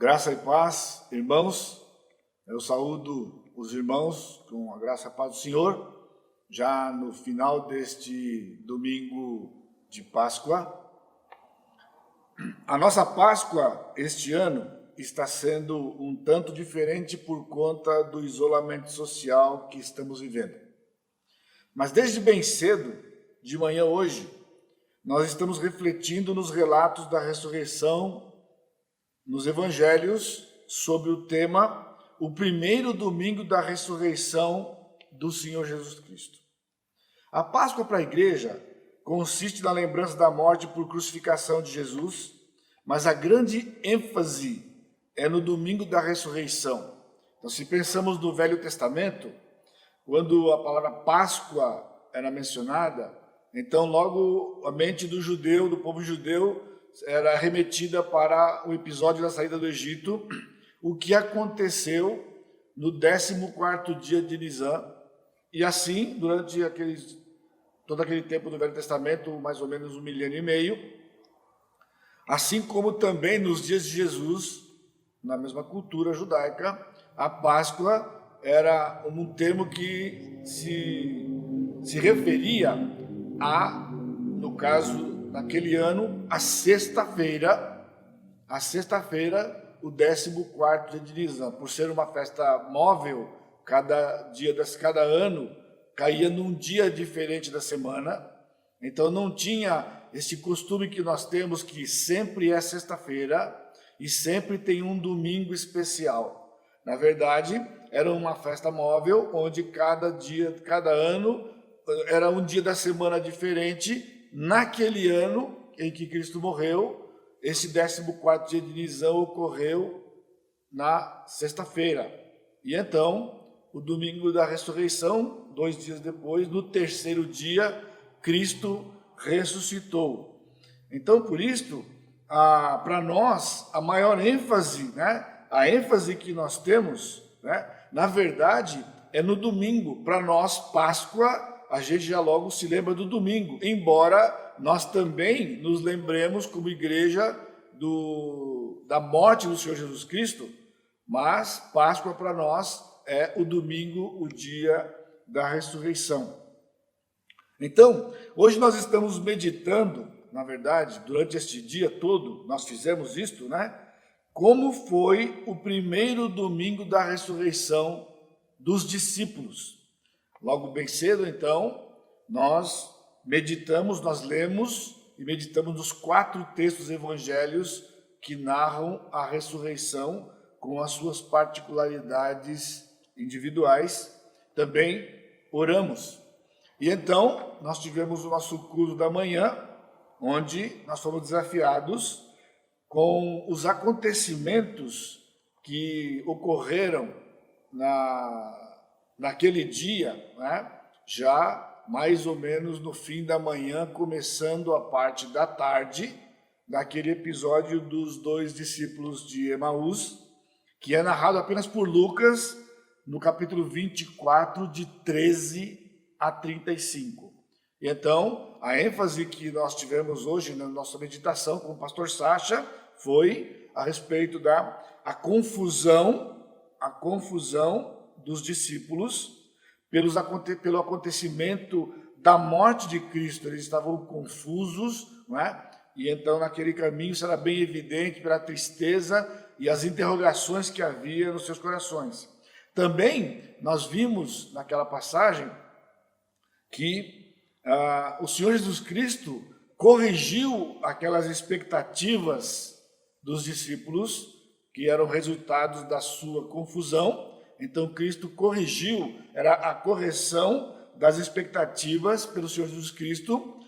Graça e paz, irmãos. Eu saúdo os irmãos com a graça e a paz do Senhor, já no final deste domingo de Páscoa. A nossa Páscoa este ano está sendo um tanto diferente por conta do isolamento social que estamos vivendo. Mas desde bem cedo, de manhã hoje, nós estamos refletindo nos relatos da ressurreição nos evangelhos sobre o tema o primeiro domingo da ressurreição do Senhor Jesus Cristo. A Páscoa para a igreja consiste na lembrança da morte por crucificação de Jesus, mas a grande ênfase é no domingo da ressurreição. Então, se pensamos no Velho Testamento, quando a palavra Páscoa era mencionada, então logo a mente do judeu, do povo judeu, era remetida para o episódio da saída do Egito, o que aconteceu no 14º dia de Nisan, e assim, durante todo aquele tempo do Velho Testamento, mais ou menos 1,5 milênio, assim como também nos dias de Jesus, na mesma cultura judaica, a Páscoa era um termo que se referia a, no caso, naquele ano, a sexta-feira, o 14º dia de Nisan, por ser uma festa móvel, cada ano caía num dia diferente da semana, então não tinha esse costume que nós temos, que sempre é sexta-feira e sempre tem um domingo especial. Na verdade, era uma festa móvel, onde cada ano era um dia da semana diferente. Naquele ano em que Cristo morreu, esse 14º dia de Nisan ocorreu na sexta-feira. E então, o domingo da ressurreição, 2 dias depois, no 3º dia, Cristo ressuscitou. Então, por isso, para nós, a maior ênfase, a ênfase que nós temos, na verdade, é no domingo. Para nós, Páscoa, a gente já logo se lembra do domingo, embora nós também nos lembremos como igreja da morte do Senhor Jesus Cristo, mas Páscoa para nós é o domingo, o dia da ressurreição. Então, hoje nós estamos meditando, na verdade, durante este dia todo, nós fizemos isto, como foi o primeiro domingo da ressurreição dos discípulos. Logo bem cedo, então, nós lemos e meditamos nos 4 textos evangelhos que narram a ressurreição com as suas particularidades individuais. Também oramos. E então, nós tivemos o nosso culto da manhã, onde nós fomos desafiados com os acontecimentos que ocorreram naquele dia, já mais ou menos no fim da manhã, começando a parte da tarde, daquele episódio dos 2 discípulos de Emaús, que é narrado apenas por Lucas, no capítulo 24, de 13 a 35. E então, a ênfase que nós tivemos hoje na nossa meditação com o pastor Sacha foi a respeito da confusão dos discípulos pelo acontecimento da morte de Cristo. Eles estavam confusos, E então naquele caminho isso era bem evidente pela tristeza e as interrogações que havia nos seus corações. Também nós vimos naquela passagem que o Senhor Jesus Cristo corrigiu aquelas expectativas dos discípulos que eram resultados da sua confusão. Então, Cristo corrigiu, era a correção das expectativas pelo Senhor Jesus Cristo,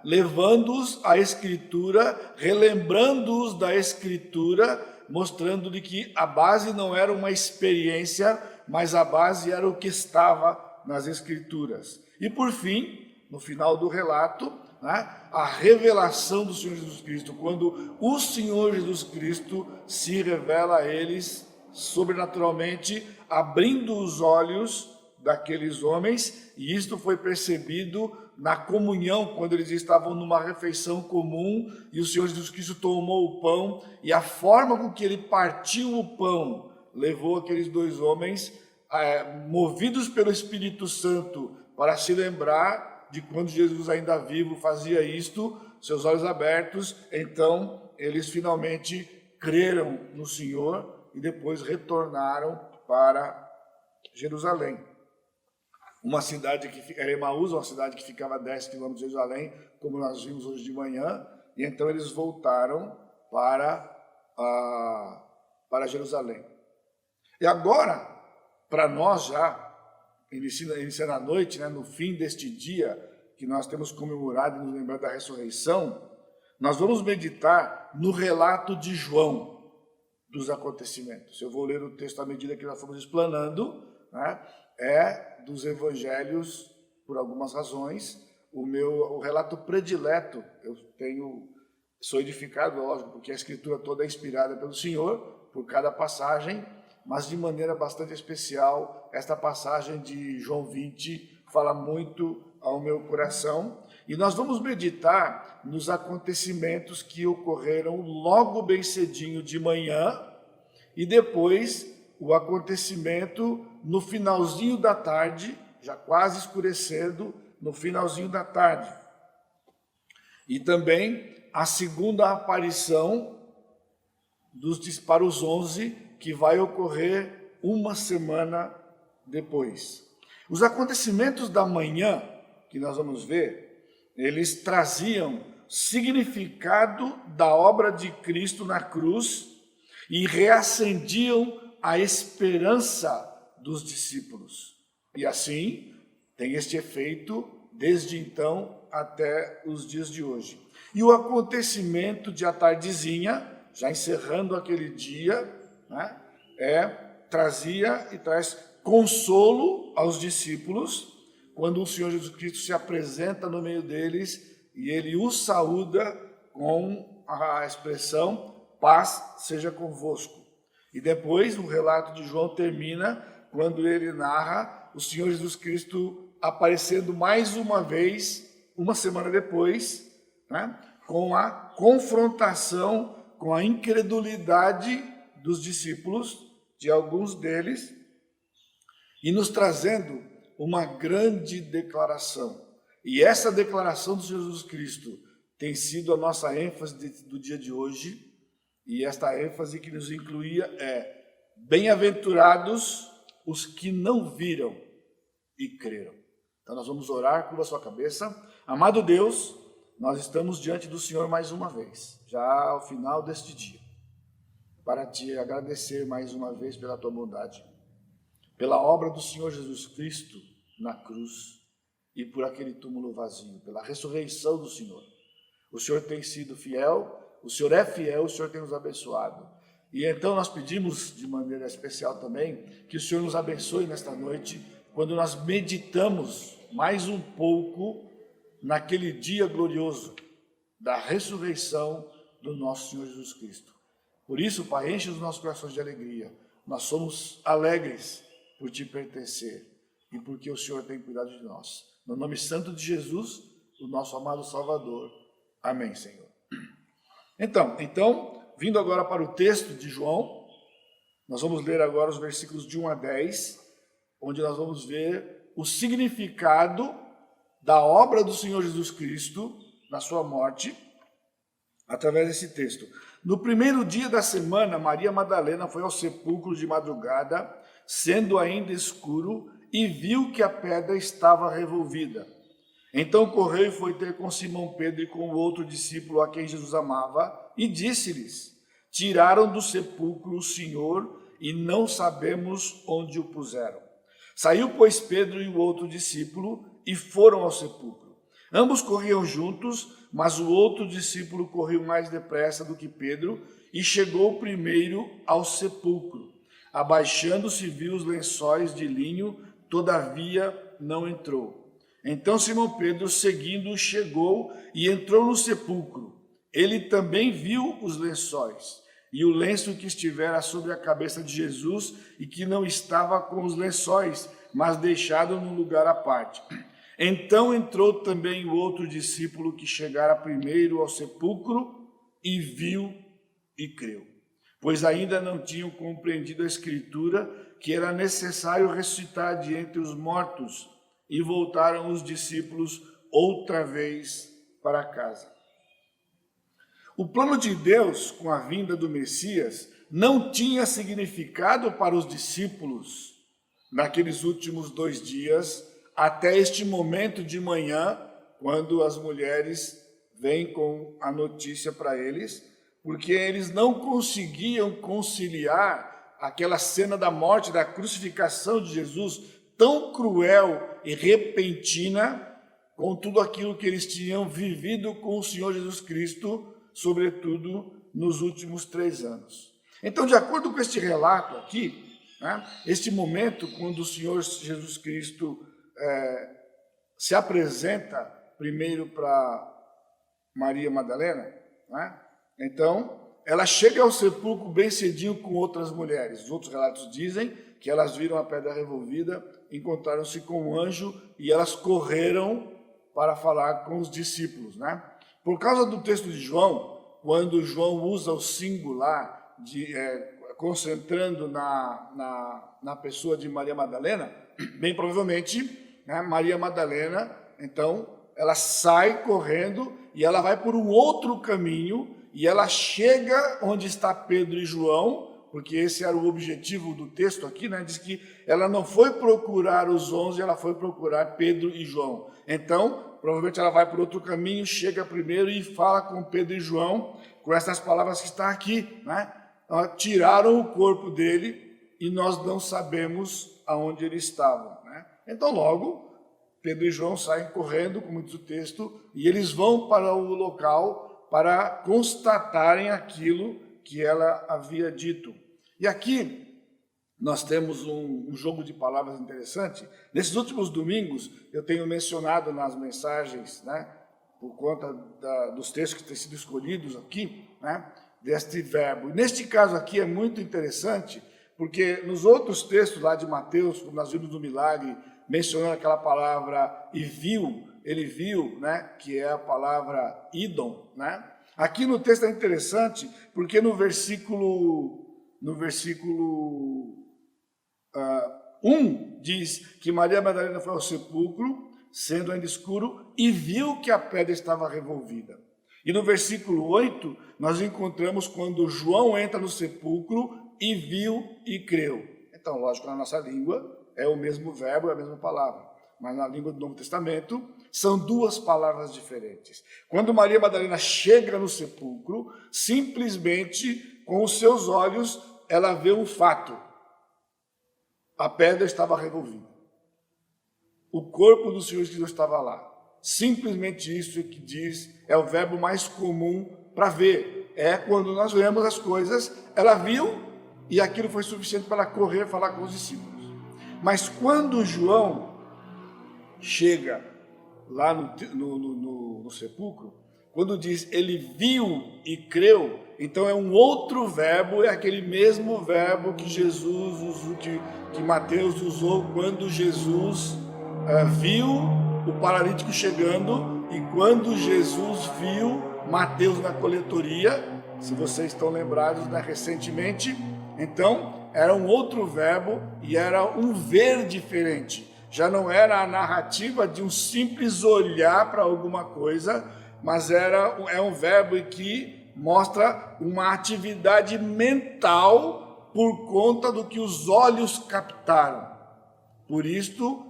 levando-os à Escritura, relembrando-os da Escritura, mostrando-lhe que a base não era uma experiência, mas a base era o que estava nas Escrituras. E, por fim, no final do relato, a revelação do Senhor Jesus Cristo, quando o Senhor Jesus Cristo se revela a eles sobrenaturalmente, abrindo os olhos daqueles homens, e isto foi percebido na comunhão, quando eles estavam numa refeição comum e o Senhor Jesus Cristo tomou o pão e a forma com que ele partiu o pão levou aqueles dois homens, movidos pelo Espírito Santo, para se lembrar de quando Jesus ainda vivo fazia isto, seus olhos abertos. Então eles finalmente creram no Senhor e depois retornaram para Jerusalém. Uma cidade que era Emaús, uma cidade que ficava a 10 quilômetros de Jerusalém, como nós vimos hoje de manhã, e então eles voltaram para Jerusalém. E agora, para nós já, iniciando a noite, né, no fim deste dia, que nós temos comemorado e nos lembrando da ressurreição, nós vamos meditar no relato de João dos acontecimentos. Eu vou ler o texto à medida que nós fomos explanando, né? Dos evangelhos, por algumas razões, o relato predileto. Sou edificado, lógico, porque a escritura toda é inspirada pelo Senhor, por cada passagem, mas de maneira bastante especial, esta passagem de João 20 fala muito ao meu coração, e nós vamos meditar nos acontecimentos que ocorreram logo bem cedinho de manhã, e depois o acontecimento no finalzinho da tarde, já quase escurecendo, no finalzinho da tarde. E também a segunda aparição para os 11, que vai ocorrer uma semana depois. Os acontecimentos da manhã, que nós vamos ver, eles traziam significado da obra de Cristo na cruz e reacendiam a esperança dos discípulos. E assim, tem este efeito desde então até os dias de hoje. E o acontecimento de à tardezinha, já encerrando aquele dia, né, trazia e traz consolo aos discípulos, quando o Senhor Jesus Cristo se apresenta no meio deles e ele os saúda com a expressão: paz seja convosco. E depois o relato de João termina quando ele narra o Senhor Jesus Cristo aparecendo mais uma vez, uma semana depois, né, com a confrontação com a incredulidade dos discípulos, de alguns deles, e nos trazendo uma grande declaração. E essa declaração do Senhor Jesus Cristo tem sido a nossa ênfase do dia de hoje, e esta ênfase que nos incluía é: bem-aventurados os que não viram e creram. Então nós vamos orar, curva a sua cabeça. Amado Deus, nós estamos diante do Senhor mais uma vez, já ao final deste dia, para te agradecer mais uma vez pela tua bondade, pela obra do Senhor Jesus Cristo na cruz e por aquele túmulo vazio, pela ressurreição do Senhor. O Senhor tem sido fiel, o Senhor é fiel, o Senhor tem nos abençoado. E então nós pedimos de maneira especial também que o Senhor nos abençoe nesta noite, quando nós meditamos mais um pouco naquele dia glorioso da ressurreição do nosso Senhor Jesus Cristo. Por isso, Pai, enche os nossos corações de alegria. Nós somos alegres por te pertencer e porque o Senhor tem cuidado de nós. No nome santo de Jesus, o nosso amado Salvador. Amém, Senhor. Então, vindo agora para o texto de João, nós vamos ler agora os versículos de 1 a 10, onde nós vamos ver o significado da obra do Senhor Jesus Cristo na sua morte, através desse texto. No primeiro dia da semana, Maria Madalena foi ao sepulcro de madrugada, sendo ainda escuro, e viu que a pedra estava revolvida. Então correu e foi ter com Simão Pedro e com o outro discípulo a quem Jesus amava, e disse-lhes: tiraram do sepulcro o Senhor e não sabemos onde o puseram. Saiu, pois, Pedro e o outro discípulo e foram ao sepulcro. Ambos corriam juntos, mas o outro discípulo correu mais depressa do que Pedro e chegou primeiro ao sepulcro. Abaixando-se, viu os lençóis de linho, todavia não entrou. Então Simão Pedro, seguindo, chegou e entrou no sepulcro. Ele também viu os lençóis e o lenço que estivera sobre a cabeça de Jesus e que não estava com os lençóis, mas deixado num lugar à parte. Então entrou também o outro discípulo que chegara primeiro ao sepulcro e viu e creu, pois ainda não tinham compreendido a Escritura que era necessário ressuscitar de entre os mortos, e voltaram os discípulos outra vez para casa. O plano de Deus com a vinda do Messias não tinha significado para os discípulos naqueles últimos 2 dias, até este momento de manhã, quando as mulheres vêm com a notícia para eles, porque eles não conseguiam conciliar aquela cena da morte, da crucificação de Jesus, tão cruel e repentina, com tudo aquilo que eles tinham vivido com o Senhor Jesus Cristo, sobretudo nos últimos 3 anos. Então, de acordo com este relato aqui, né, este momento quando o Senhor Jesus Cristo se apresenta primeiro para Maria Madalena, né, então ela chega ao sepulcro bem cedinho com outras mulheres. Os outros relatos dizem que elas viram a pedra revolvida, encontraram-se com um anjo e elas correram para falar com os discípulos, né? Por causa do texto de João, quando João usa o singular, concentrando na pessoa de Maria Madalena, bem provavelmente, né, Maria Madalena, então, ela sai correndo e ela vai por um outro caminho e ela chega onde está Pedro e João, porque esse era o objetivo do texto aqui, né? Diz que ela não foi procurar os 11, ela foi procurar Pedro e João. Então, provavelmente ela vai por outro caminho, chega primeiro e fala com Pedro e João, com essas palavras que estão aqui, né? Tiraram o corpo dele e nós não sabemos aonde ele estava, né? Então, logo, Pedro e João saem correndo, como diz o texto, e eles vão para o local para constatarem aquilo que ela havia dito. E aqui nós temos um jogo de palavras interessante. Nesses últimos domingos, eu tenho mencionado nas mensagens, né, por conta dos textos que têm sido escolhidos aqui, né, deste verbo. E neste caso aqui é muito interessante, porque nos outros textos lá de Mateus, como nós vimos no milagre, mencionando aquela palavra e viu, ele viu, né, que é a palavra idom, né? Aqui no texto é interessante, porque no versículo 1 diz que Maria Madalena foi ao sepulcro, sendo ainda escuro, e viu que a pedra estava revolvida. E no versículo 8, nós encontramos quando João entra no sepulcro e viu e creu. Então, lógico, na nossa língua é o mesmo verbo, é a mesma palavra. Mas na língua do Novo Testamento, são 2 palavras diferentes. Quando Maria Madalena chega no sepulcro, simplesmente com os seus olhos, ela vê um fato. A pedra estava revolvida. O corpo do Senhor Jesus estava lá. Simplesmente isso que diz, é o verbo mais comum para ver. É quando nós vemos as coisas, ela viu e aquilo foi suficiente para ela correr e falar com os discípulos. Mas quando João chega lá no sepulcro, quando diz ele viu e creu, então é um outro verbo, é aquele mesmo verbo que Jesus usou, que Mateus usou quando Jesus viu o paralítico chegando e quando Jesus viu Mateus na coletoria, se vocês estão lembrados, né, recentemente. Então era um outro verbo e era um ver diferente. Já não era a narrativa de um simples olhar para alguma coisa, mas é um verbo que mostra uma atividade mental por conta do que os olhos captaram. Por isto,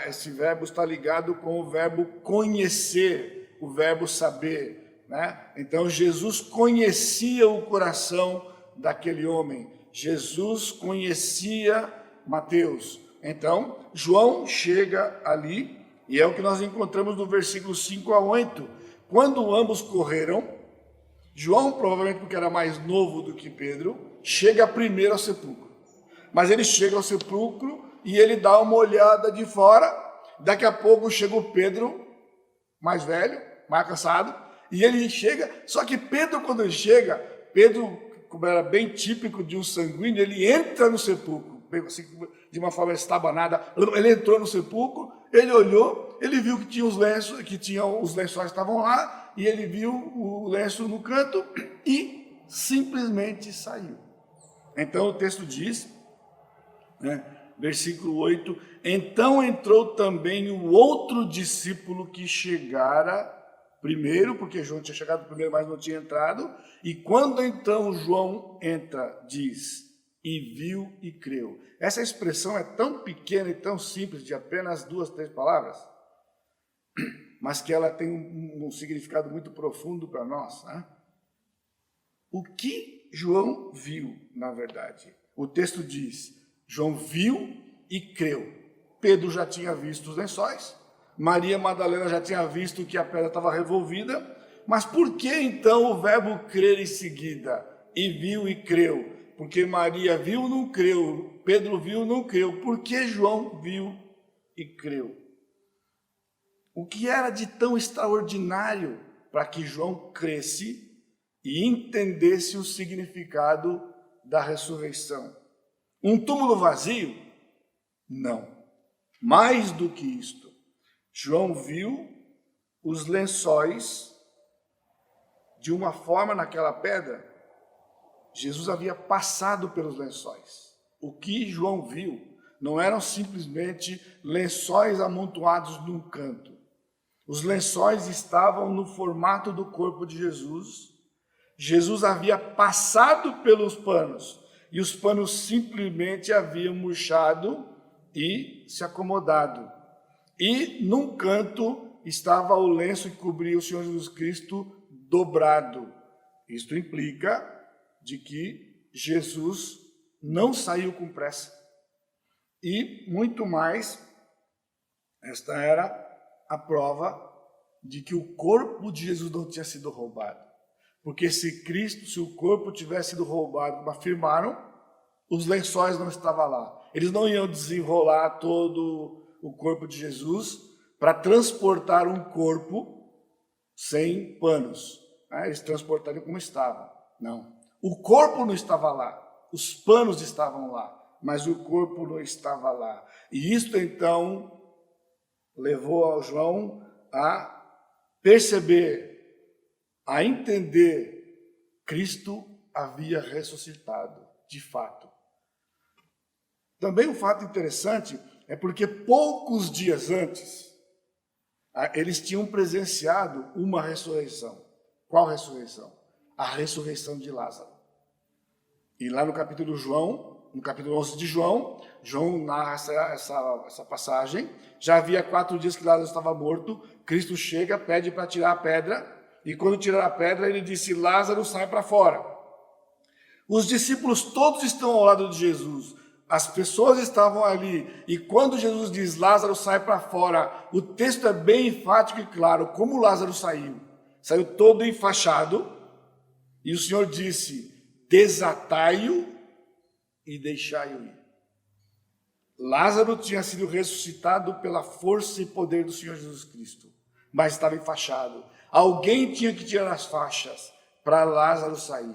esse verbo está ligado com o verbo conhecer, o verbo saber, né? Então, Jesus conhecia o coração daquele homem. Jesus conhecia Mateus. Então, João chega ali, e é o que nós encontramos no versículo 5 a 8. Quando ambos correram, João, provavelmente porque era mais novo do que Pedro, chega primeiro ao sepulcro. Mas ele chega ao sepulcro e ele dá uma olhada de fora. Daqui a pouco chega o Pedro, mais velho, mais cansado, e ele chega. Só que Pedro, quando ele chega, Pedro, como era bem típico de um sanguíneo, ele entra no sepulcro. assim, de uma forma estabanada. Ele entrou no sepulcro, ele olhou, ele viu que tinha os lenços, os lençóis estavam lá, e ele viu o lenço no canto e simplesmente saiu. Então o texto diz, né, versículo 8, então entrou também o outro discípulo que chegara primeiro, porque João tinha chegado primeiro, mas não tinha entrado, e quando então João entra, diz, e viu e creu. Essa expressão é tão pequena e tão simples, de apenas 2, 3 palavras, mas que ela tem um significado muito profundo para nós, né? O que João viu, na verdade? O texto diz, João viu e creu. Pedro já tinha visto os lençóis, Maria Madalena já tinha visto que a pedra estava revolvida, mas por que então o verbo crer em seguida? E viu e creu. Porque Maria viu, não creu. Pedro viu, não creu. Por que João viu e creu? O que era de tão extraordinário para que João cresce e entendesse o significado da ressurreição? Um túmulo vazio? Não. Mais do que isto. João viu os lençóis de uma forma naquela pedra. Jesus havia passado pelos lençóis. O que João viu não eram simplesmente lençóis amontoados num canto. Os lençóis estavam no formato do corpo de Jesus. Jesus havia passado pelos panos e os panos simplesmente haviam murchado e se acomodado. E num canto estava o lenço que cobria o Senhor Jesus Cristo dobrado. Isto implica de que Jesus não saiu com pressa. E muito mais, esta era a prova de que o corpo de Jesus não tinha sido roubado. Porque se o corpo tivesse sido roubado, como afirmaram, os lençóis não estavam lá. Eles não iam desenrolar todo o corpo de Jesus para transportar um corpo sem panos. Eles transportariam como estava. Não. O corpo não estava lá. Os panos estavam lá. Mas o corpo não estava lá. E isto então levou ao João a perceber, a entender, Cristo havia ressuscitado, de fato. Também um fato interessante é porque poucos dias antes, eles tinham presenciado uma ressurreição. Qual ressurreição? A ressurreição de Lázaro. E lá no capítulo 11 de João, João narra essa passagem. Já havia 4 dias que Lázaro estava morto. Cristo chega, pede para tirar a pedra. E quando tirar a pedra, ele disse, Lázaro, sai para fora. Os discípulos todos estão ao lado de Jesus. As pessoas estavam ali. E quando Jesus diz, Lázaro, sai para fora, o texto é bem enfático e claro. Como Lázaro saiu? Saiu todo enfaixado. E o Senhor disse, desatai-o e deixai-o ir. Lázaro tinha sido ressuscitado pela força e poder do Senhor Jesus Cristo, mas estava enfaixado. Alguém tinha que tirar as faixas para Lázaro sair.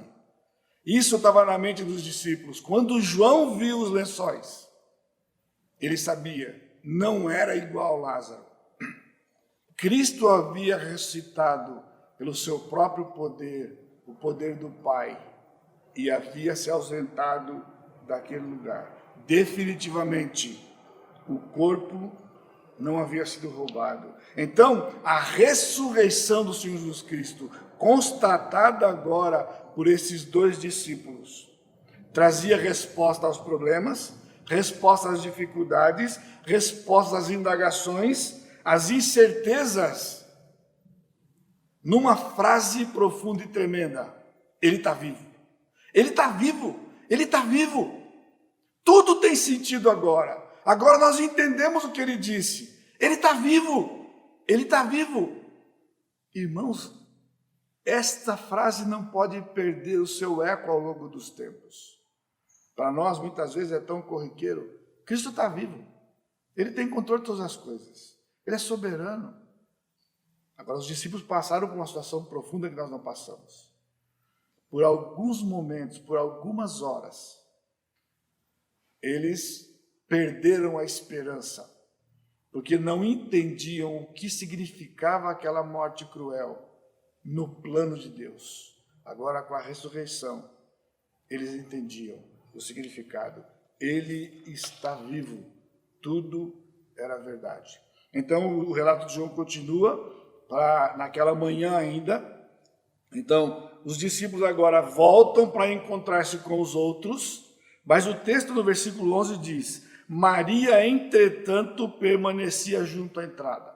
Isso estava na mente dos discípulos. Quando João viu os lençóis, ele sabia, não era igual a Lázaro. Cristo havia ressuscitado pelo seu próprio poder, o poder do Pai, e havia se ausentado daquele lugar. Definitivamente, o corpo não havia sido roubado. Então, a ressurreição do Senhor Jesus Cristo, constatada agora por esses 2 discípulos, trazia resposta aos problemas, resposta às dificuldades, resposta às indagações, às incertezas, numa frase profunda e tremenda: ele está vivo. Ele está vivo. Ele está vivo. Tudo tem sentido agora. Agora nós entendemos o que ele disse. Ele está vivo. Ele está vivo. Irmãos, esta frase não pode perder o seu eco ao longo dos tempos. Para nós, muitas vezes, é tão corriqueiro. Cristo está vivo. Ele tem controle de todas as coisas. Ele é soberano. Agora, os discípulos passaram por uma situação profunda que nós não passamos. Por alguns momentos, por algumas horas, eles perderam a esperança, porque não entendiam o que significava aquela morte cruel no plano de Deus. Agora, com a ressurreição, eles entendiam o significado. Ele está vivo. Tudo era verdade. Então, o relato de João continua naquela manhã ainda. Então, os discípulos agora voltam para encontrar-se com os outros, mas o texto no versículo 11 diz: Maria, entretanto, permanecia junto à entrada.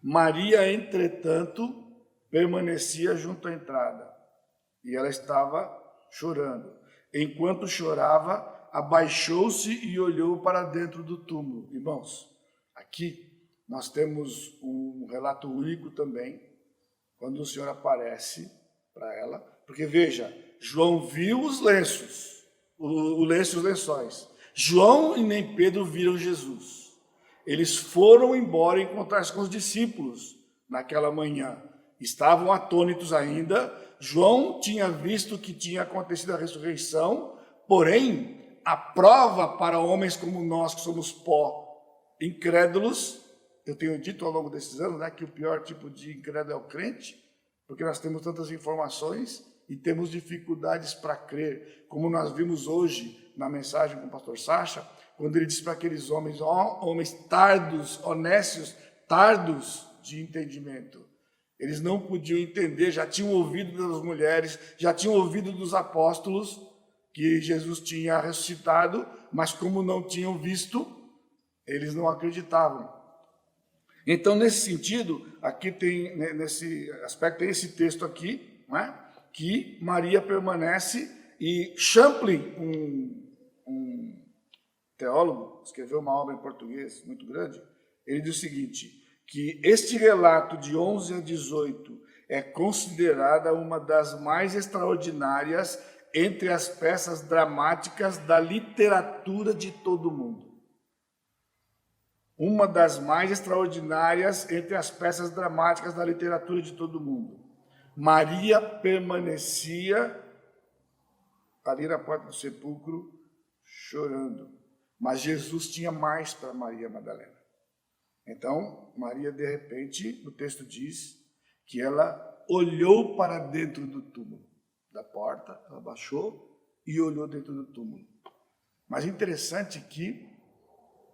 Maria, entretanto, permanecia junto à entrada. E ela estava chorando. Enquanto chorava, abaixou-se e olhou para dentro do túmulo. Irmãos, aqui nós temos um relato único também, quando o Senhor aparece para ela. Porque veja, João viu os lenços, o lenço e os lençóis. João e nem Pedro viram Jesus. Eles foram embora encontrar-se com os discípulos naquela manhã. Estavam atônitos ainda. João tinha visto que tinha acontecido a ressurreição, porém, a prova para homens como nós, que somos pó, incrédulos, eu tenho dito ao longo desses anos, né, que o pior tipo de incrédulo é o crente, porque nós temos tantas informações e temos dificuldades para crer, como nós vimos hoje na mensagem com o pastor Sacha, quando ele disse para aqueles homens, homens tardos, honestos, tardos de entendimento. Eles não podiam entender, já tinham ouvido das mulheres, já tinham ouvido dos apóstolos que Jesus tinha ressuscitado, mas como não tinham visto, eles não acreditavam. Então, nesse sentido, aqui tem, nesse aspecto, tem esse texto aqui, né, que Maria permanece, e Champlin, um teólogo, escreveu uma obra em português muito grande, ele diz o seguinte, que este relato de 11 a 18 é considerada uma das mais extraordinárias entre as peças dramáticas da literatura de todo o mundo. Uma das mais extraordinárias entre as peças dramáticas da literatura de todo o mundo. Maria permanecia ali na porta do sepulcro chorando, mas Jesus tinha mais para Maria Madalena. Então, Maria, de repente, o texto diz que ela olhou para dentro do túmulo, da porta, ela baixou e olhou dentro do túmulo. Mas interessante que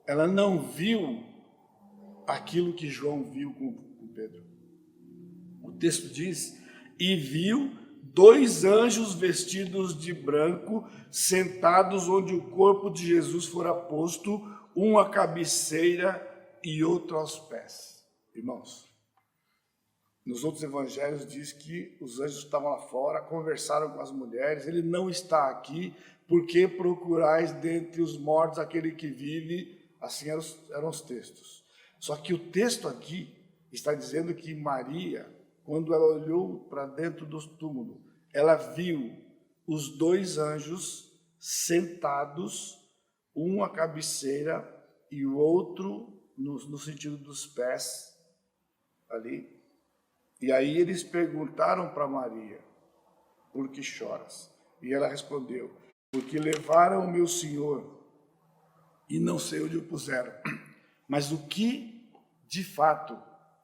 ela não viu aquilo que João viu com Pedro. O texto diz, e viu 2 anjos vestidos de branco, sentados onde o corpo de Jesus fora posto, um à cabeceira e outro aos pés. Irmãos, nos outros evangelhos diz que os anjos estavam lá fora, conversaram com as mulheres, ele não está aqui, porque procurais dentre os mortos aquele que vive, assim eram os textos. Só que o texto aqui está dizendo que Maria, quando ela olhou para dentro do túmulo, ela viu os 2 anjos sentados, um à cabeceira e o outro no sentido dos pés, ali. E aí eles perguntaram para Maria, por que choras? E ela respondeu, porque levaram o meu Senhor e não sei onde o puseram. Mas o que, de fato,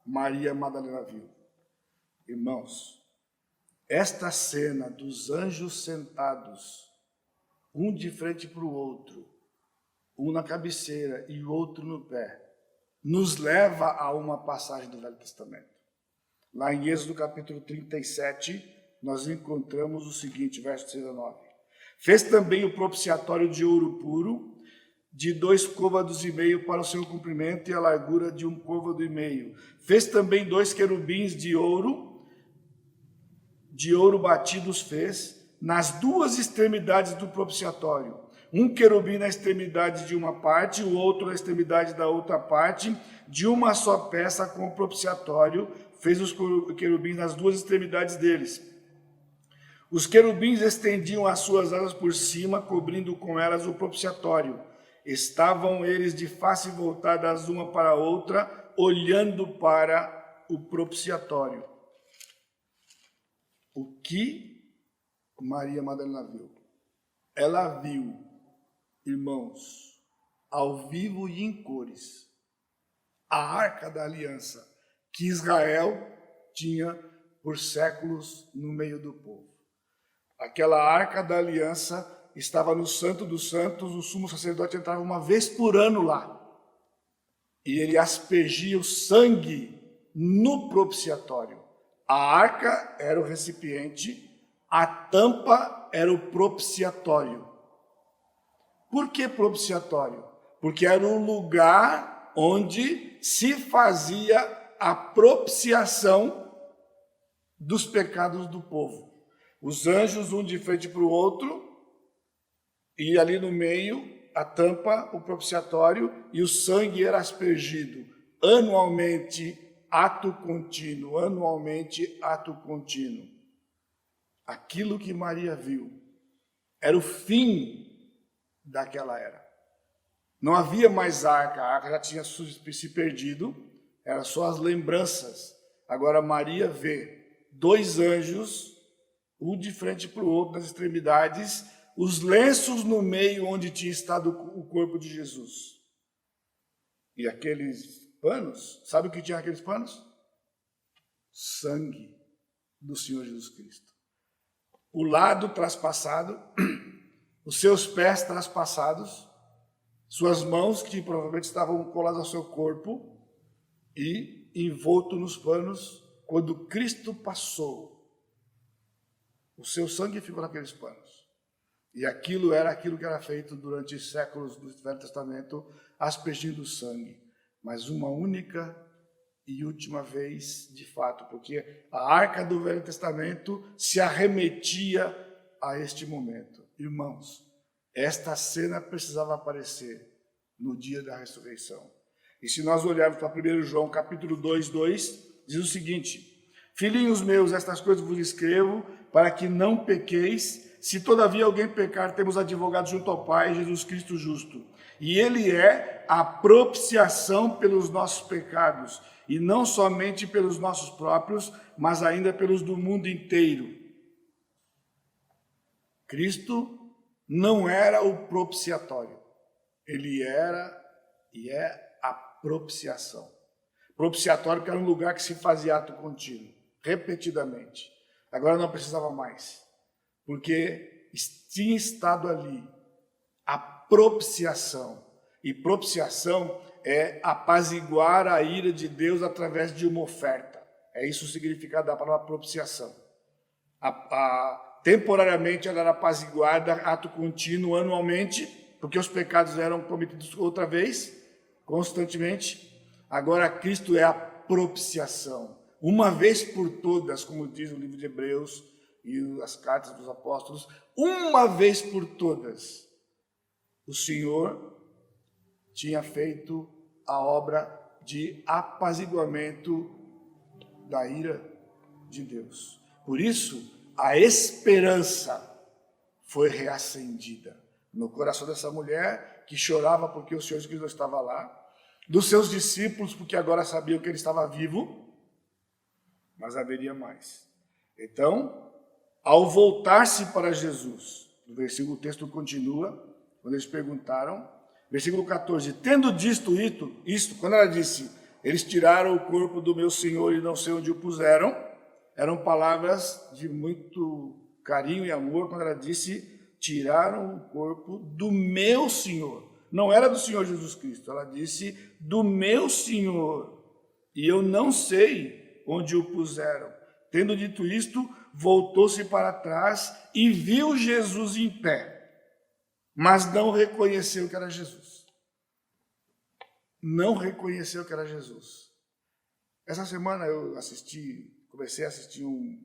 Maria Madalena viu? Irmãos, esta cena dos anjos sentados, um de frente para o outro, um na cabeceira e o outro no pé, nos leva a uma passagem do Velho Testamento. Lá em Êxodo capítulo 37, nós encontramos o seguinte, verso 6 a 9. Fez também o propiciatório de ouro puro, de 2 côvados e meio para o seu comprimento e a largura de 1 côvado e meio. Fez também 2 querubins de ouro batidos fez, nas 2 extremidades do propiciatório. Um querubim na extremidade de uma parte, o outro na extremidade da outra parte, de uma só peça com o propiciatório, fez os querubins nas 2 extremidades deles. Os querubins estendiam as suas asas por cima, cobrindo com elas o propiciatório. Estavam eles de face voltadas uma para a outra, olhando para o propiciatório. O que Maria Madalena viu? Ela viu irmãos, ao vivo e em cores, a Arca da Aliança que Israel tinha por séculos no meio do povo. Aquela Arca da Aliança estava no Santo dos Santos, o sumo sacerdote entrava uma vez por ano lá. E ele aspergia o sangue no propiciatório. A arca era o recipiente, a tampa era o propiciatório. Por que propiciatório? Porque era o lugar onde se fazia a propiciação dos pecados do povo. Os anjos, um de frente para o outro, e ali no meio, a tampa, o propiciatório, e o sangue era aspergido anualmente, ato contínuo, anualmente, ato contínuo. Aquilo que Maria viu era o fim daquela era. Não havia mais arca, a arca já tinha se perdido, eram só as lembranças. Agora Maria vê 2 anjos, um de frente para o outro, nas extremidades, os lenços no meio onde tinha estado o corpo de Jesus. E aqueles panos, sabe o que tinha aqueles panos? Sangue do Senhor Jesus Cristo. O lado traspassado, os seus pés traspassados, suas mãos que provavelmente estavam coladas ao seu corpo e envolto nos panos, quando Cristo passou, o seu sangue ficou naqueles panos. E aquilo era que era feito durante séculos do Velho Testamento, aspergindo sangue. Mas uma única e última vez, de fato, porque a arca do Velho Testamento se arremetia a este momento. Irmãos, esta cena precisava aparecer no dia da ressurreição. E se nós olharmos para 1 João capítulo 2:2, diz o seguinte: filhinhos meus, estas coisas vos escrevo para que não pequeis. Se todavia alguém pecar, temos advogado junto ao Pai, Jesus Cristo justo. E ele é a propiciação pelos nossos pecados, e não somente pelos nossos próprios, mas ainda pelos do mundo inteiro. Cristo não era o propiciatório, ele era e é a propiciação. Propiciatório que era um lugar que se fazia ato contínuo, repetidamente. Agora não precisava mais, porque tinha estado ali a propiciação. E propiciação é apaziguar a ira de Deus através de uma oferta. É isso o significado da palavra propiciação. Temporariamente ela era apaziguada, ato contínuo, anualmente, porque os pecados eram cometidos outra vez, constantemente. Agora Cristo é a propiciação. Uma vez por todas, como diz o livro de Hebreus e as cartas dos apóstolos, uma vez por todas, o Senhor tinha feito a obra de apaziguamento da ira de Deus. Por isso, a esperança foi reacendida no coração dessa mulher que chorava porque o Senhor Jesus estava lá, dos seus discípulos porque agora sabiam que ele estava vivo, mas haveria mais. Então, ao voltar-se para Jesus, o texto continua, quando eles perguntaram, versículo 14, tendo dito isto, quando ela disse, eles tiraram o corpo do meu Senhor e não sei onde o puseram, eram palavras de muito carinho e amor, quando ela disse, tiraram o corpo do meu Senhor. Não era do Senhor Jesus Cristo, ela disse, do meu Senhor, e eu não sei onde o puseram. Tendo dito isto, voltou-se para trás e viu Jesus em pé, mas não reconheceu que era Jesus. Não reconheceu que era Jesus. Essa semana eu comecei a assistir um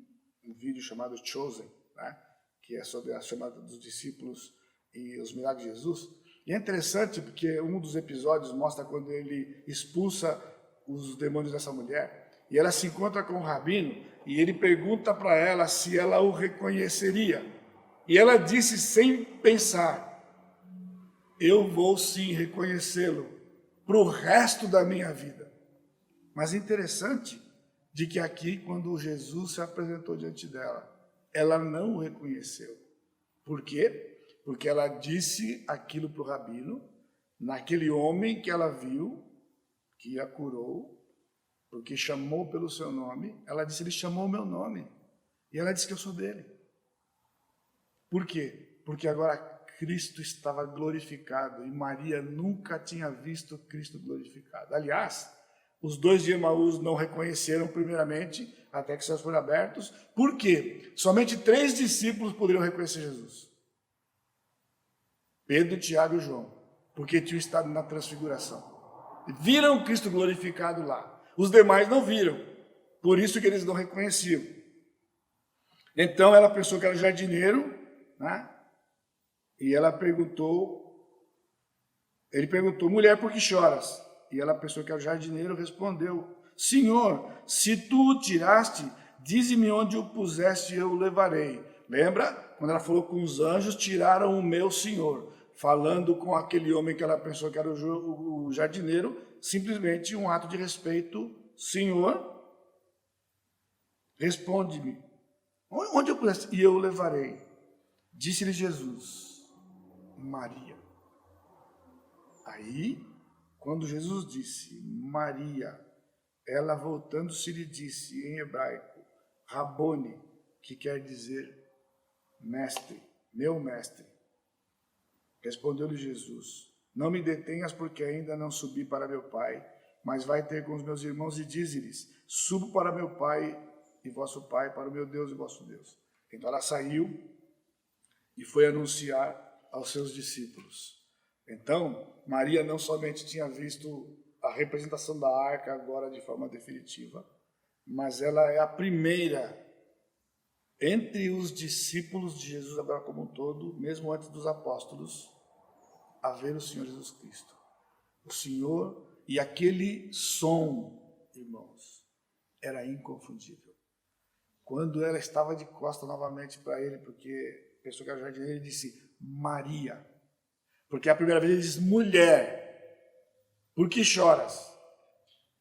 vídeo chamado Chosen, né? Que é sobre a chamada dos discípulos e os milagres de Jesus. E é interessante porque um dos episódios mostra quando ele expulsa os demônios dessa mulher, e ela se encontra com o rabino, e ele pergunta para ela se ela o reconheceria. E ela disse sem pensar, eu vou sim reconhecê-lo para o resto da minha vida. Mas é interessante de que aqui, quando Jesus se apresentou diante dela, ela não o reconheceu. Por quê? Porque ela disse aquilo para o rabino, naquele homem que ela viu, que a curou, porque chamou pelo seu nome. Ela disse, ele chamou o meu nome. E ela disse que eu sou dele. Por quê? Porque agora Cristo estava glorificado e Maria nunca tinha visto Cristo glorificado. Aliás, os 2 de Emaús não reconheceram primeiramente, até que os céus foram abertos. Por quê? Somente 3 discípulos poderiam reconhecer Jesus. Pedro, Tiago e João. Porque tinham estado na transfiguração. Viram Cristo glorificado lá. Os demais não viram. Por isso que eles não reconheciam. Então ela pensou que era jardineiro, né? E ela perguntou, ele perguntou, mulher, por que choras? E ela pensou que era o jardineiro, respondeu, Senhor, se tu o tiraste, dize-me onde o puseste e eu o levarei. Lembra? Quando ela falou com os anjos, tiraram o meu Senhor. Falando com aquele homem que ela pensou que era o jardineiro, simplesmente um ato de respeito. Senhor, responde-me, onde eu puseste? E eu o levarei. Disse-lhe Jesus, Maria. Aí, quando Jesus disse, Maria, ela voltando-se lhe disse em hebraico, Rabone, que quer dizer mestre, meu mestre. Respondeu-lhe Jesus, não me detenhas porque ainda não subi para meu Pai, mas vai ter com os meus irmãos e dize-lhes, subo para meu Pai e vosso Pai, para o meu Deus e vosso Deus. Então ela saiu e foi anunciar aos seus discípulos. Então, Maria não somente tinha visto a representação da arca agora de forma definitiva, mas ela é a primeira entre os discípulos de Jesus agora como um todo, mesmo antes dos apóstolos, a ver o Senhor Jesus Cristo. O Senhor e aquele som, irmãos, era inconfundível. Quando ela estava de costa novamente para ele, porque pensou que era jardineiro, ele disse, Maria. Porque a primeira vez ele disse, mulher, por que choras?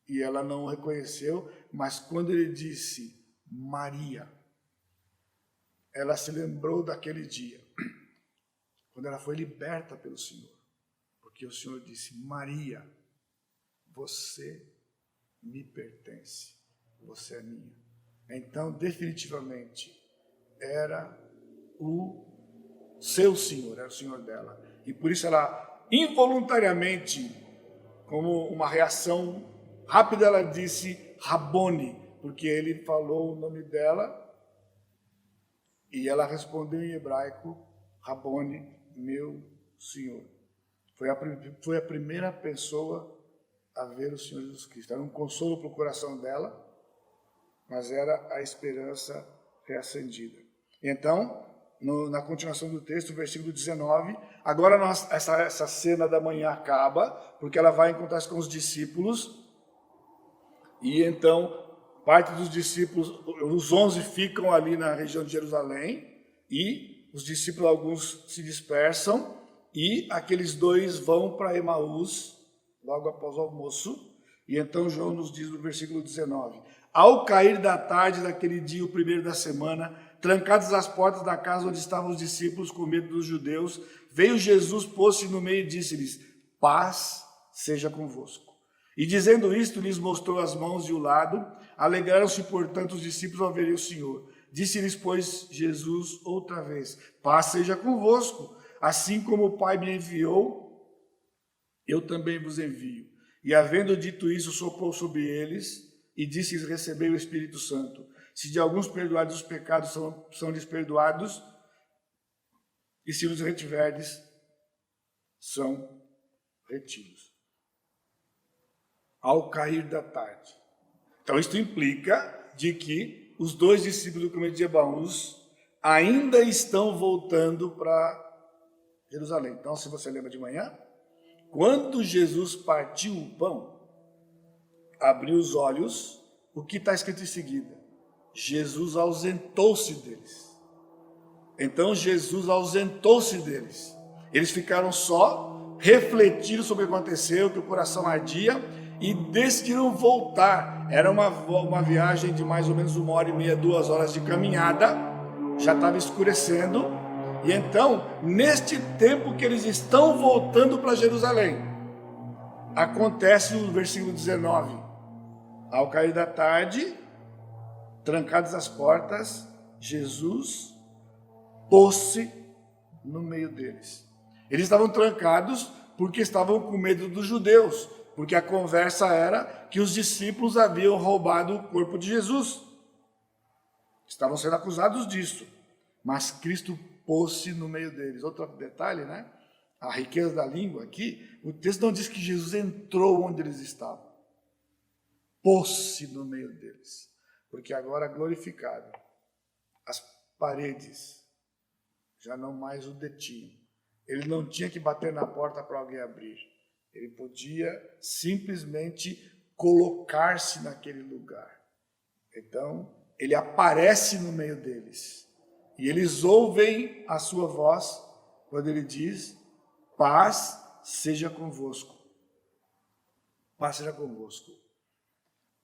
E ela não o reconheceu, mas quando ele disse, Maria, ela se lembrou daquele dia, quando ela foi liberta pelo Senhor. Porque o Senhor disse, Maria, você me pertence, você é minha. Então, definitivamente, era o seu Senhor, era o Senhor dela. E por isso ela, involuntariamente, como uma reação rápida, ela disse Rabone, porque ele falou o nome dela, e ela respondeu em hebraico, Rabone, meu Senhor. Foi a primeira pessoa a ver o Senhor Jesus Cristo. Era um consolo para o coração dela, mas era a esperança reacendida. Então, na continuação do texto, versículo 19, agora essa cena da manhã acaba, porque ela vai encontrar-se com os discípulos, e então parte dos discípulos, os 11 ficam ali na região de Jerusalém, e os discípulos, alguns se dispersam, e aqueles 2 vão para Emaús, logo após o almoço, e então João nos diz no versículo 19, ao cair da tarde daquele dia, o primeiro da semana, trancadas as portas da casa onde estavam os discípulos com medo dos judeus, veio Jesus, pôs-se no meio e disse-lhes, paz seja convosco. E dizendo isto, lhes mostrou as mãos e o lado, alegraram-se, portanto, os discípulos ao verem o Senhor. Disse-lhes, pois, Jesus outra vez, paz seja convosco, assim como o Pai me enviou, eu também vos envio. E havendo dito isso, soprou sobre eles, e disse-lhes, recebei o Espírito Santo. Se de alguns perdoados os pecados são-lhes perdoados, e se os retiverdes, são retidos. Ao cair da tarde. Então, isto implica de que os 2 discípulos do caminho de Emaús ainda estão voltando para Jerusalém. Então, se você lembra de manhã, quando Jesus partiu o pão, abriu os olhos, o que está escrito em seguida? Jesus ausentou-se deles. Então, Jesus ausentou-se deles. Eles ficaram só, refletiram sobre o que aconteceu, que o coração ardia, e decidiram voltar. Era uma viagem de mais ou menos 1h30, 2 horas de caminhada, já estava escurecendo, E então, neste tempo que eles estão voltando para Jerusalém, acontece o versículo 19. Ao cair da tarde, trancadas as portas, Jesus pôs-se no meio deles. Eles estavam trancados porque estavam com medo dos judeus, porque a conversa era que os discípulos haviam roubado o corpo de Jesus. Estavam sendo acusados disso, mas Cristo pôs-se no meio deles. Outro detalhe, né? A riqueza da língua aqui, o texto não diz que Jesus entrou onde eles estavam. Pôs-se no meio deles, porque agora glorificado, as paredes já não mais o detinham. Ele não tinha que bater na porta para alguém abrir. Ele podia simplesmente colocar-se naquele lugar. Então, ele aparece no meio deles. E eles ouvem a sua voz quando ele diz: paz seja convosco. Paz seja convosco.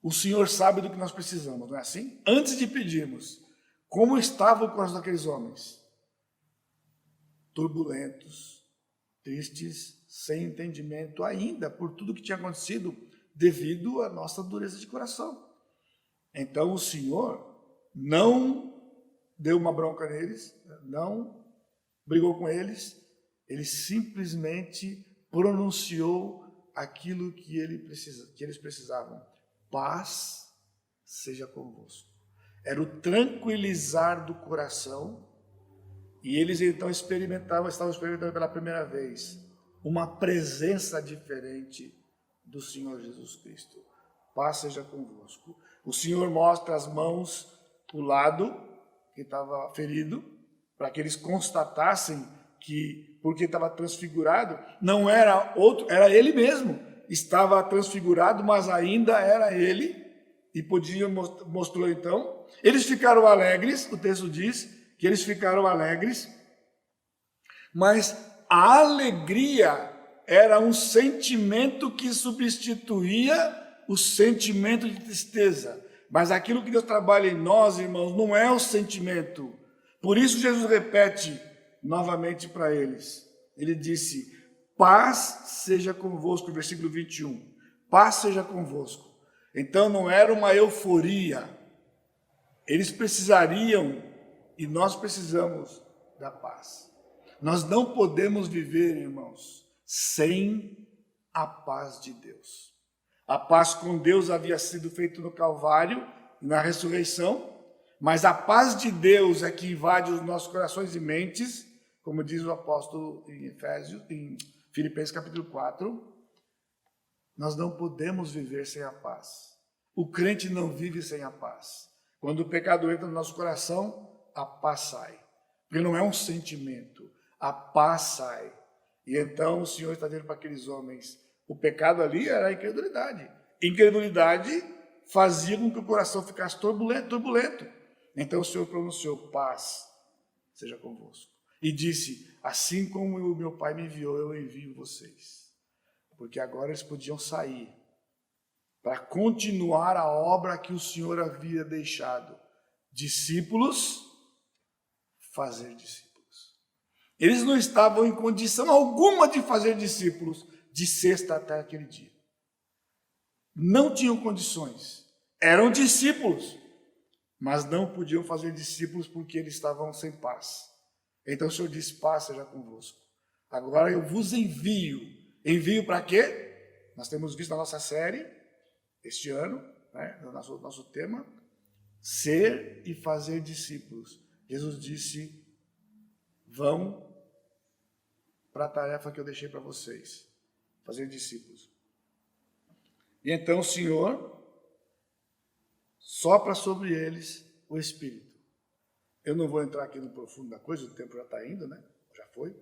O Senhor sabe do que nós precisamos, não é assim? Antes de pedirmos, como estava o coração daqueles homens? Turbulentos, tristes, sem entendimento ainda por tudo que tinha acontecido devido à nossa dureza de coração. Então o Senhor não deu uma bronca neles, não brigou com eles, ele simplesmente pronunciou aquilo que eles precisavam. Paz seja convosco. Era o tranquilizar do coração. E eles então estavam experimentando pela primeira vez uma presença diferente do Senhor Jesus Cristo. Paz seja convosco. O Senhor mostra as mãos, o lado que estava ferido, para que eles constatassem que, porque estava transfigurado, não era outro, era ele mesmo. Estava transfigurado, mas ainda era ele, e mostrou então. Eles ficaram alegres, o texto diz que eles ficaram alegres, mas a alegria era um sentimento que substituía o sentimento de tristeza. Mas aquilo que Deus trabalha em nós, irmãos, não é o sentimento. Por isso Jesus repete novamente para eles. Ele disse: paz seja convosco, versículo 21. Paz seja convosco. Então não era uma euforia. Eles precisariam, e nós precisamos da paz. Nós não podemos viver, irmãos, sem a paz de Deus. A paz com Deus havia sido feita no Calvário, na ressurreição, mas a paz de Deus é que invade os nossos corações e mentes, como diz o apóstolo em Filipenses capítulo 4. Nós não podemos viver sem a paz. O crente não vive sem a paz. Quando o pecado entra no nosso coração, a paz sai. Porque não é um sentimento, a paz sai. E então o Senhor está dizendo para aqueles homens, o pecado ali era a incredulidade. Incredulidade fazia com que o coração ficasse turbulento. Então o Senhor pronunciou: paz seja convosco. E disse: assim como o meu Pai me enviou, eu envio vocês. Porque agora eles podiam sair para continuar a obra que o Senhor havia deixado. Discípulos, fazer discípulos. Eles não estavam em condição alguma de fazer discípulos de sexta até aquele dia. Não tinham condições. Eram discípulos, mas não podiam fazer discípulos porque eles estavam sem paz. Então o Senhor disse: paz seja convosco. Agora eu vos envio. Envio para quê? Nós temos visto na nossa série, este ano, né, no nosso tema, ser e fazer discípulos. Jesus disse: vão para a tarefa que eu deixei para vocês, fazer discípulos. E então o Senhor sopra sobre eles o Espírito. Eu não vou entrar aqui no profundo da coisa, o tempo já está indo, né? Já foi.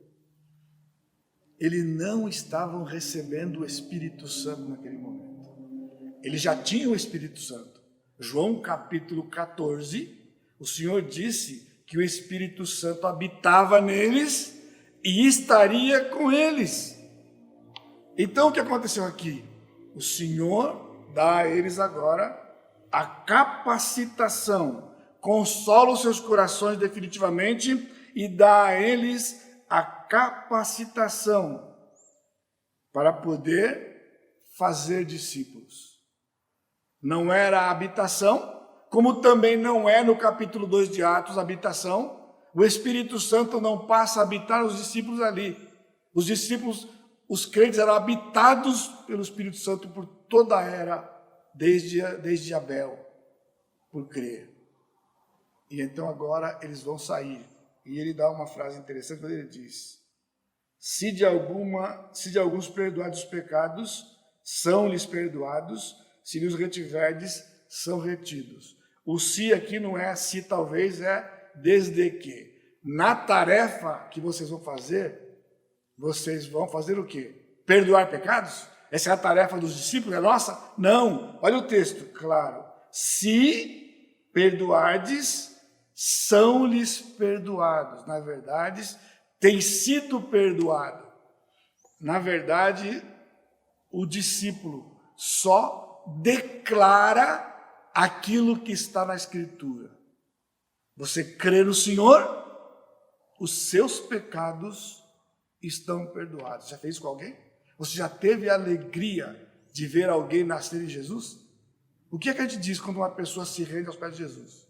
Eles não estavam recebendo o Espírito Santo naquele momento. Eles já tinham o Espírito Santo. João capítulo 14, o Senhor disse que o Espírito Santo habitava neles e estaria com eles. Então o que aconteceu aqui? O Senhor dá a eles agora a capacitação, consola os seus corações definitivamente e dá a eles a capacitação para poder fazer discípulos. Não era a habitação, como também não é no capítulo 2 de Atos, habitação. O Espírito Santo não passa a habitar os discípulos ali. Os discípulos, os crentes eram habitados pelo Espírito Santo por toda a era, desde Abel, por crer. E então agora eles vão sair. E ele dá uma frase interessante quando ele diz: se de alguns perdoados os pecados, são-lhes perdoados, se lhes retiverdes, são retidos. O se aqui não é se talvez, é desde que. Na tarefa que vocês vão fazer o quê? Perdoar pecados? Essa é a tarefa dos discípulos, é nossa? Não. Olha o texto, claro. Se perdoardes, são-lhes perdoados. Na verdade, tem sido perdoado. Na verdade, o discípulo só declara aquilo que está na Escritura. Você crê no Senhor, os seus pecados estão perdoados. Já fez isso com alguém? Você já teve a alegria de ver alguém nascer em Jesus? O que é que a gente diz quando uma pessoa se rende aos pés de Jesus?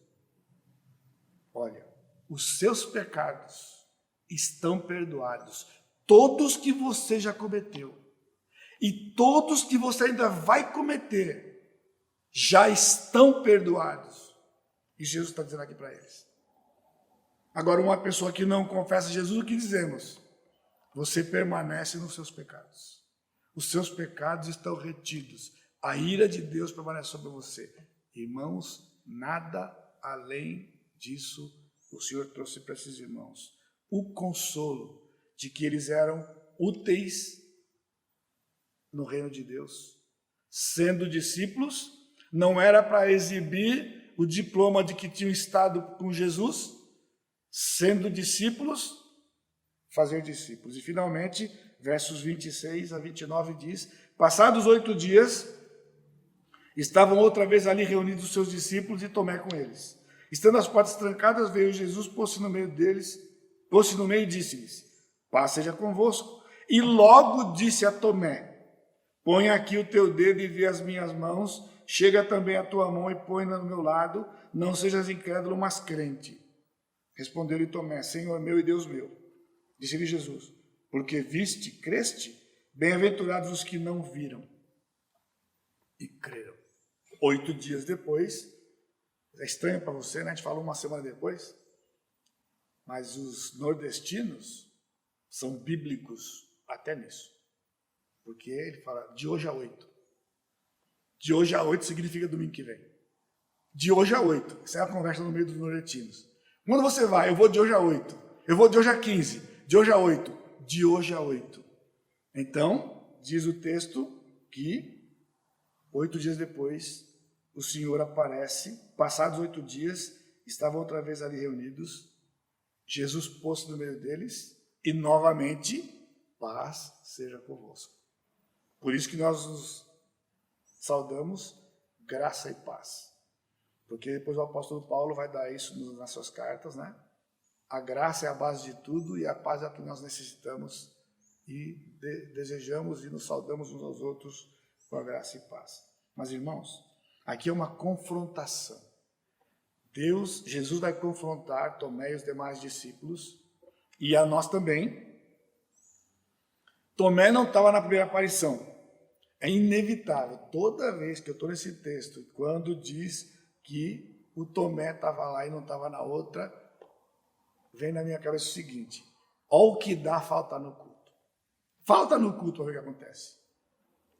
Olha, os seus pecados estão perdoados. Todos que você já cometeu e todos que você ainda vai cometer já estão perdoados. E Jesus está dizendo aqui para eles. Agora, uma pessoa que não confessa Jesus, o que dizemos? Você permanece nos seus pecados. Os seus pecados estão retidos. A ira de Deus permanece sobre você. Irmãos, nada além disso o Senhor trouxe para esses irmãos. O consolo de que eles eram úteis no reino de Deus. Sendo discípulos, não era para exibir o diploma de que tinham estado com Jesus. Sendo discípulos, fazer discípulos. E finalmente, versos 26 a 29 diz: passados 8 dias, estavam outra vez ali reunidos os seus discípulos e Tomé com eles. Estando as portas trancadas, veio Jesus, pôs-se no meio deles, pôs-se no meio e disse-lhes: paz seja convosco. E logo disse a Tomé: põe aqui o teu dedo e vê as minhas mãos, chega também a tua mão e põe-na no meu lado, não sejas incrédulo, mas crente. Respondeu-lhe Tomé: Senhor meu e Deus meu. Disse-lhe Jesus: porque viste, creste? Bem-aventurados os que não viram e creram. 8 dias depois, é estranho para você, né? A gente falou uma semana depois, mas os nordestinos são bíblicos até nisso. Porque ele fala de hoje a 8. De hoje a 8 significa domingo que vem. De hoje a 8. Isso é a conversa no meio dos nordestinos. Quando você vai, eu vou de hoje a 8. Eu vou de hoje a 15. De hoje a 8. De hoje a 8. Então, diz o texto que 8 dias depois, o Senhor aparece. Passados 8 dias, estavam outra vez ali reunidos. Jesus pôs-se no meio deles e novamente, paz seja convosco. Por isso que nós nos saudamos, graça e paz. Porque depois o apóstolo Paulo vai dar isso nas suas cartas, né? A graça é a base de tudo e a paz é o que nós necessitamos e desejamos e nos saudamos uns aos outros com a graça e paz. Mas, irmãos, aqui é uma confrontação. Jesus vai confrontar Tomé e os demais discípulos e a nós também. Tomé não estava na primeira aparição. É inevitável, toda vez que eu estou nesse texto, quando diz que o Tomé estava lá e não estava na outra, vem na minha cabeça o seguinte: olha o que dá falta no culto. Falta no culto, olha o que acontece.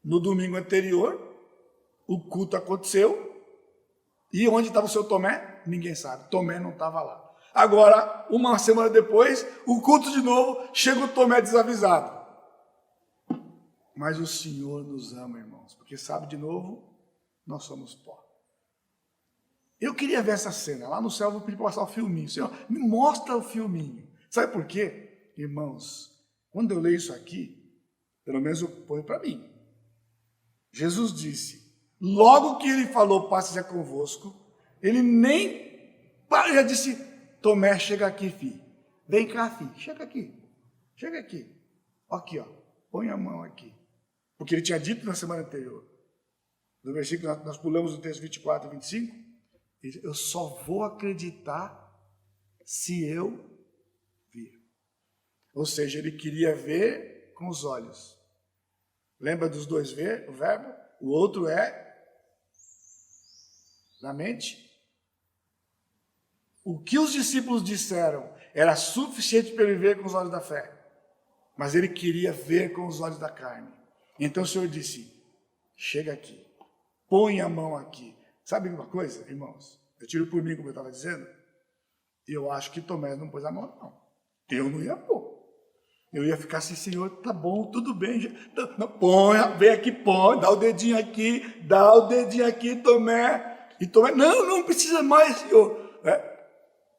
No domingo anterior, o culto aconteceu, e onde estava o seu Tomé? Ninguém sabe, Tomé não estava lá. Agora, uma semana depois, o culto de novo, chega o Tomé desavisado. Mas o Senhor nos ama, irmãos, porque sabe, de novo, nós somos pó. Eu queria ver essa cena. Lá no céu eu vou pedir para passar o filminho. Senhor, me mostra o filminho. Sabe por quê? Irmãos, quando eu leio isso aqui, pelo menos eu ponho para mim. Jesus disse, logo que ele falou, paz seja convosco, ele nem já disse, Tomé, chega aqui, filho. Vem cá, filho, chega aqui. Chega aqui. Aqui, ó. Põe a mão aqui. Porque ele tinha dito na semana anterior. No versículo, nós pulamos o texto 24 e 25. Ele disse, eu só vou acreditar se eu vir. Ou seja, ele queria ver com os olhos. Lembra dos dois ver, o verbo? O outro é na mente. O que os discípulos disseram era suficiente para ele ver com os olhos da fé. Mas ele queria ver com os olhos da carne. Então o Senhor disse, chega aqui, põe a mão aqui. Sabe uma coisa, irmãos? Eu tiro por mim, como eu estava dizendo. Eu acho que Tomé não pôs a mão, não. Eu não ia pôr. Eu ia ficar assim, Senhor, tá bom, tudo bem. Não, põe, vem aqui, põe, dá o dedinho aqui, Tomé. E Tomé, não precisa mais, Senhor.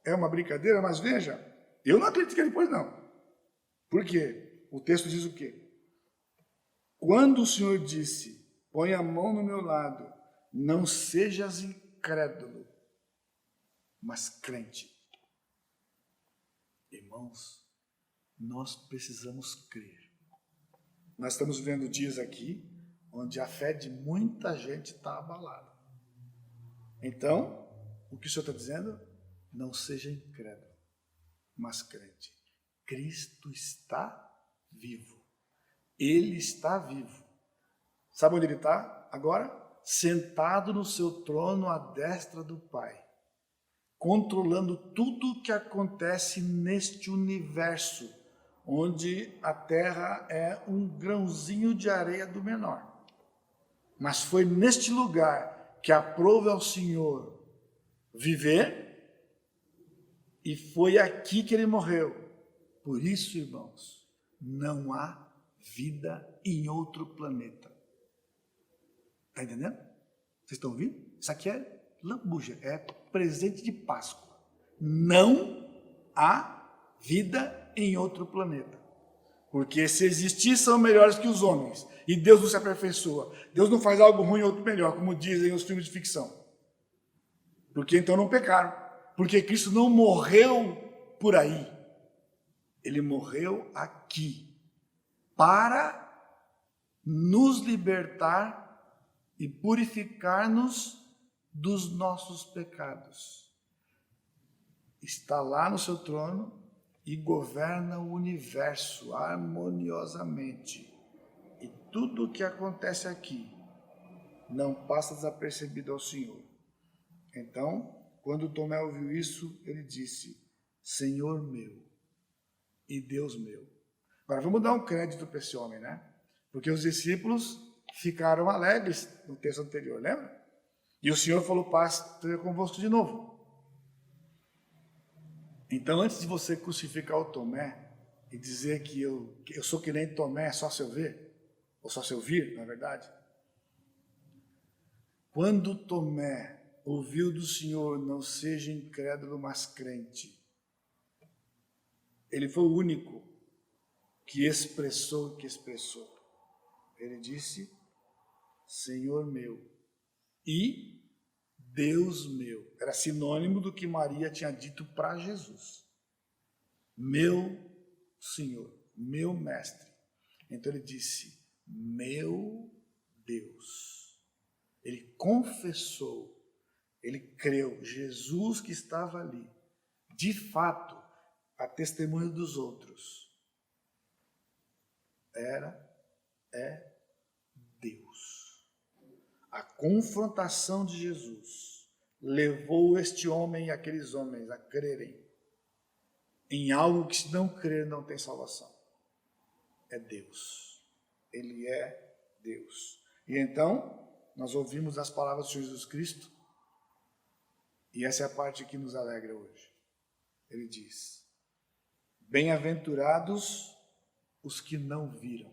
É uma brincadeira, mas veja, eu não acredito que ele pôs, não. Por quê? O texto diz o quê? Quando o Senhor disse, põe a mão no meu lado, não sejas incrédulo, mas crente. Irmãos, nós precisamos crer. Nós estamos vendo dias aqui onde a fé de muita gente está abalada. Então, o que o Senhor está dizendo? Não seja incrédulo, mas crente. Cristo está vivo. Ele está vivo. Sabe onde ele está agora? Sentado no seu trono à destra do Pai, controlando tudo o que acontece neste universo, onde a terra é um grãozinho de areia do menor. Mas foi neste lugar que aprove ao Senhor viver, e foi aqui que ele morreu. Por isso, irmãos, não há vida em outro planeta. Está entendendo? Vocês estão ouvindo? Isso aqui é lambuja, é presente de Páscoa. Não há vida em outro planeta. Porque se existir, são melhores que os homens. E Deus não se aperfeiçoa. Deus não faz algo ruim e outro melhor, como dizem os filmes de ficção. Porque então não pecaram. Porque Cristo não morreu por aí. Ele morreu aqui. Para nos libertar e purificar-nos dos nossos pecados. Está lá no seu trono e governa o universo harmoniosamente. E tudo o que acontece aqui não passa desapercebido ao Senhor. Então, quando Tomé ouviu isso, ele disse, Senhor meu e Deus meu. Agora, vamos dar um crédito para esse homem, né? Porque os discípulos ficaram alegres no texto anterior, lembra? E o Senhor falou, paz esteja convosco de novo. Então, antes de você crucificar o Tomé e dizer que eu sou que nem Tomé, só se eu ver, ou só se eu vir, na verdade. Quando Tomé ouviu do Senhor, não seja incrédulo, mas crente, ele foi o único que expressou o que expressou. Ele disse, Senhor meu e Deus meu. Era sinônimo do que Maria tinha dito para Jesus. Meu Senhor, meu Mestre. Então ele disse, meu Deus. Ele confessou, ele creu, Jesus que estava ali, de fato, a testemunho dos outros, é Deus. A confrontação de Jesus levou este homem e aqueles homens a crerem em algo que, se não crer, não tem salvação. É Deus. Ele é Deus. E então, nós ouvimos as palavras do Senhor Jesus Cristo, e essa é a parte que nos alegra hoje. Ele diz, bem-aventurados os que não viram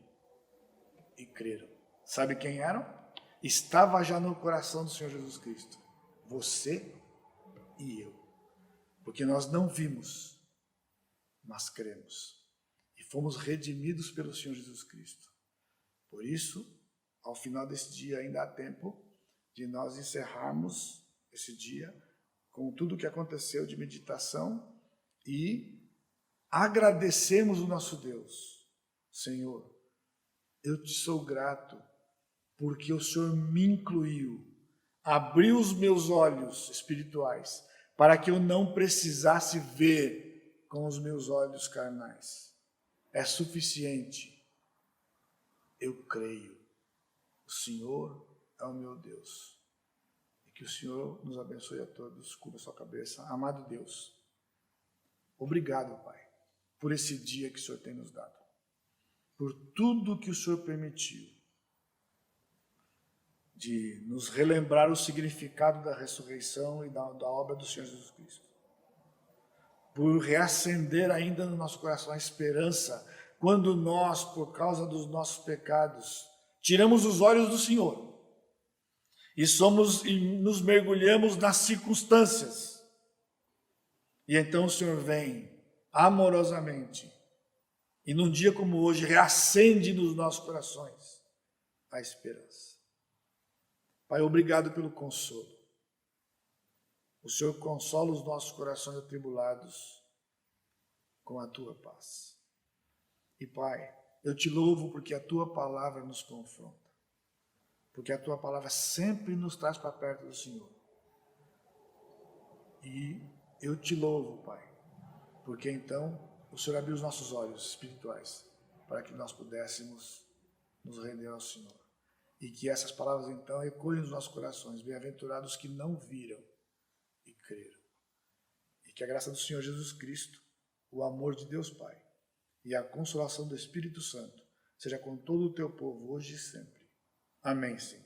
e creram. Sabe quem eram? Estava já no coração do Senhor Jesus Cristo. Você e eu. Porque nós não vimos, mas cremos. E fomos redimidos pelo Senhor Jesus Cristo. Por isso, ao final desse dia ainda há tempo de nós encerrarmos esse dia com tudo o que aconteceu de meditação e agradecemos o nosso Deus. Senhor, eu te sou grato porque o Senhor me incluiu, abriu os meus olhos espirituais para que eu não precisasse ver com os meus olhos carnais. É suficiente. Eu creio. O Senhor é o meu Deus. E que o Senhor nos abençoe a todos. Cubra sua cabeça. Amado Deus, obrigado, Pai, por esse dia que o Senhor tem nos dado. Por tudo que o Senhor permitiu. De nos relembrar o significado da ressurreição e da obra do Senhor Jesus Cristo. Por reacender ainda no nosso coração a esperança, quando nós, por causa dos nossos pecados, tiramos os olhos do Senhor e nos mergulhamos nas circunstâncias. E então o Senhor vem amorosamente e num dia como hoje reacende nos nossos corações a esperança. Pai, obrigado pelo consolo. O Senhor consola os nossos corações atribulados com a tua paz. E Pai, eu te louvo porque a tua palavra nos confronta. Porque a tua palavra sempre nos traz para perto do Senhor. E eu te louvo, Pai, porque então o Senhor abriu os nossos olhos espirituais para que nós pudéssemos nos render ao Senhor. E que essas palavras então ecoem nos nossos corações, bem-aventurados que não viram e creram. E que a graça do Senhor Jesus Cristo, o amor de Deus Pai e a consolação do Espírito Santo seja com todo o teu povo hoje e sempre. Amém, Senhor.